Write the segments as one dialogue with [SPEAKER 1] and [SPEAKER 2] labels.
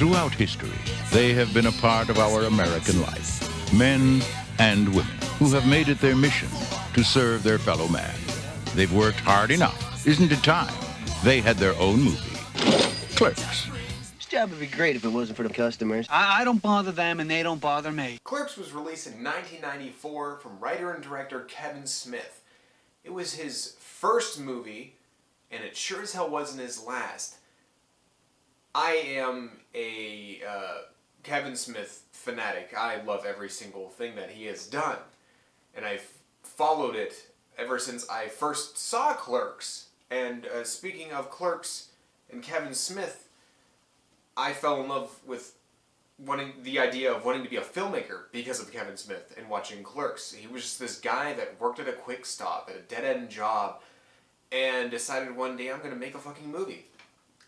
[SPEAKER 1] Throughout history, they have been a part of our American life. Men and women who have made it their mission to serve their fellow man. They've worked hard enough. Isn't it time they had their own movie? Clerks.
[SPEAKER 2] This job would be great if it wasn't for the customers.
[SPEAKER 3] I don't bother them and they don't bother me.
[SPEAKER 4] Clerks was released in 1994 from writer and director Kevin Smith. It was his first movie, and it sure as hell wasn't his last. I am a Kevin Smith fanatic. I love every single thing that he has done. And I've followed it ever since I first saw Clerks. And speaking of Clerks and Kevin Smith, I fell in love with the idea of wanting to be a filmmaker because of Kevin Smith and watching Clerks. He was just this guy that worked at a quick stop, at a dead-end job, and decided one day, I'm going to make a fucking movie.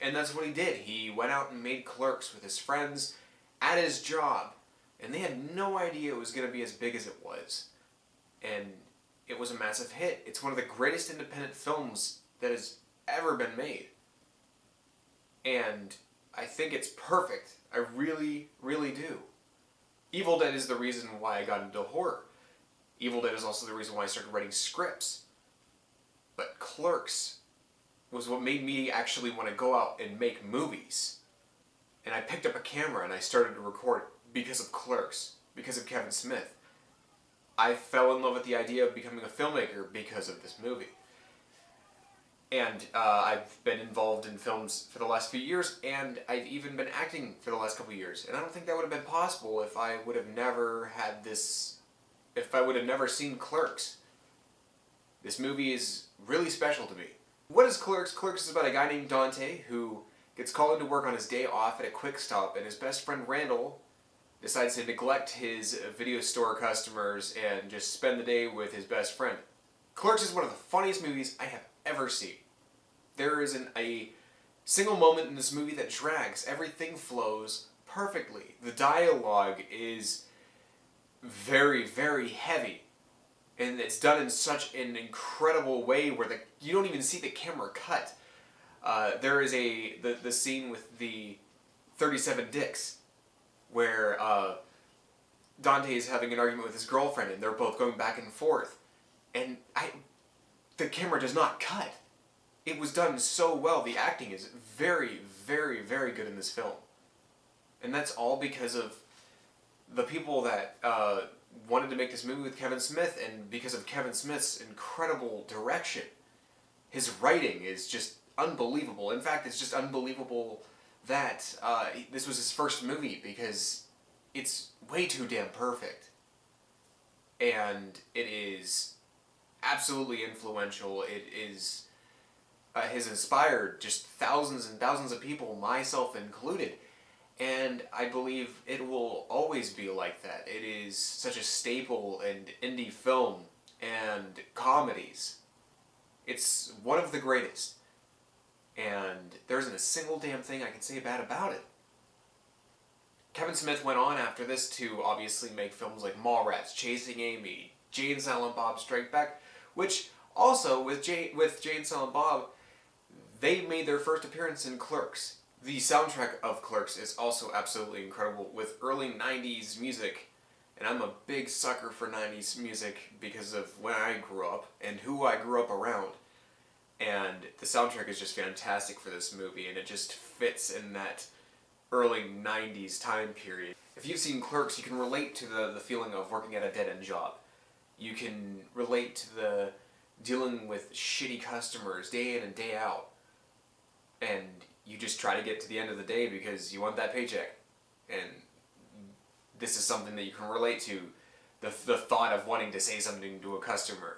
[SPEAKER 4] And that's what he did. He went out and made Clerks with his friends at his job. And they had no idea it was going to be as big as it was. And it was a massive hit. It's one of the greatest independent films that has ever been made. And I think it's perfect. I really, really do. Evil Dead is the reason why I got into horror. Evil Dead is also the reason why I started writing scripts. But Clerks was what made me actually want to go out and make movies. And I picked up a camera and I started to record because of Clerks, because of Kevin Smith. I fell in love with the idea of becoming a filmmaker because of this movie. And I've been involved in films for the last few years, and I've even been acting for the last couple of years. And I don't think that would have been possible if I would have never had this, if I would have never seen Clerks. This movie is really special to me. What is Clerks? Clerks is about a guy named Dante who gets called into work on his day off at a quick stop, and his best friend Randall decides to neglect his video store customers and just spend the day with his best friend. Clerks is one of the funniest movies I have ever seen. There isn't a single moment in this movie that drags. Everything flows perfectly. The dialogue is very, very heavy. And it's done in such an incredible way where you don't even see the camera cut. There is the scene with the 37 dicks where Dante is having an argument with his girlfriend and they're both going back and forth. And the camera does not cut. It was done so well. The acting is very, very, very good in this film. And that's all because of the people that wanted to make this movie with Kevin Smith, and because of Kevin Smith's incredible direction. His writing is just unbelievable. In fact, it's just unbelievable that this was his first movie, because it's way too damn perfect. And it is absolutely influential. It is has inspired just thousands and thousands of people, myself included. And I believe it will always be like that. It is such a staple in indie film and comedies. It's one of the greatest. And there isn't a single damn thing I can say bad about it. Kevin Smith went on after this to obviously make films like Mallrats, Chasing Amy, Jay and Silent Bob Strike Back, which also, with Jay and Silent Bob, they made their first appearance in Clerks. The soundtrack of Clerks is also absolutely incredible, with early 90s music, and I'm a big sucker for 90s music because of when I grew up and who I grew up around. And the soundtrack is just fantastic for this movie, and it just fits in that early 90s time period. If you've seen Clerks, you can relate to the feeling of working at a dead-end job. You can relate to the dealing with shitty customers day in and day out. And you just try to get to the end of the day because you want that paycheck. And this is something that you can relate to, the thought of wanting to say something to a customer.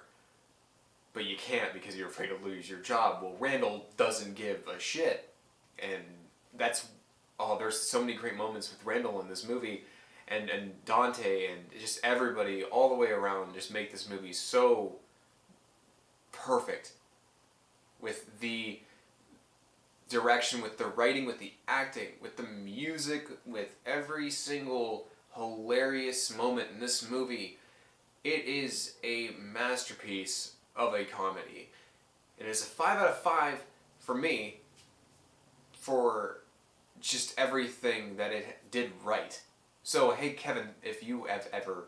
[SPEAKER 4] But you can't because you're afraid to lose your job. Well, Randall doesn't give a shit. And there's so many great moments with Randall in this movie. And Dante and just everybody all the way around just make this movie so perfect. With the direction, with the writing, with the acting, with the music, with every single hilarious moment in this movie. It is a masterpiece of a comedy. It is a 5 out of 5 for me for just everything that it did right. So, hey Kevin, if you have ever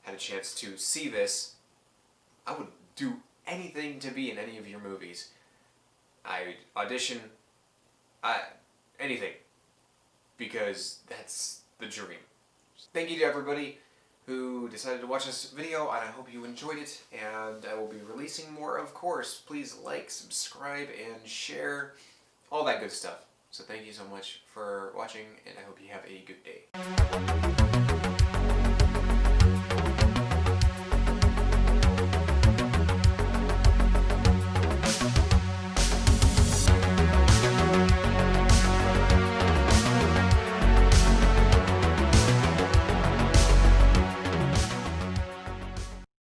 [SPEAKER 4] had a chance to see this, I would do anything to be in any of your movies. I audition, anything, because that's the dream. Thank you to everybody who decided to watch this video, and I hope you enjoyed it, and I will be releasing more, of course. Please like, subscribe, and share, all that good stuff. So thank you so much for watching, and I hope you have a good day.